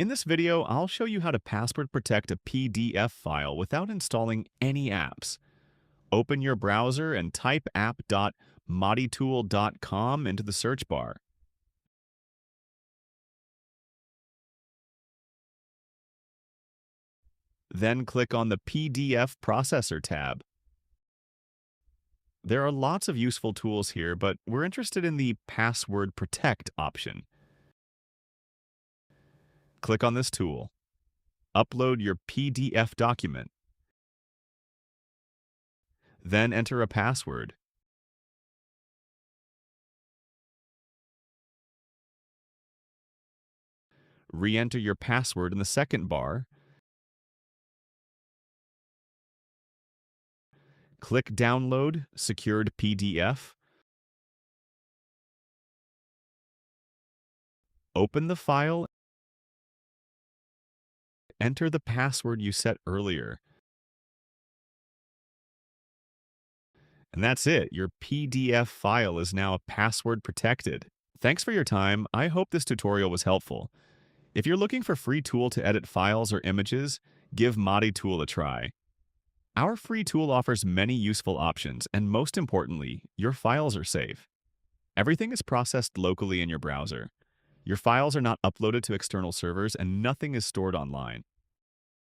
In this video, I'll show you how to password protect a PDF file without installing any apps. Open your browser and type app.moditool.com into the search bar. Then click on the PDF Processor tab. There are lots of useful tools here, but we're interested in the Password Protect option. Click on this tool. Upload your PDF document. Then enter a password. Re-enter your password in the second bar. Click Download Secured PDF. Open the file. Enter the password you set earlier. And that's it. Your PDF file is now password protected. Thanks for your time. I hope this tutorial was helpful. If you're looking for a free tool to edit files or images, give Moditool a try. Our free tool offers many useful options, and most importantly, your files are safe. Everything is processed locally in your browser. Your files are not uploaded to external servers, and nothing is stored online.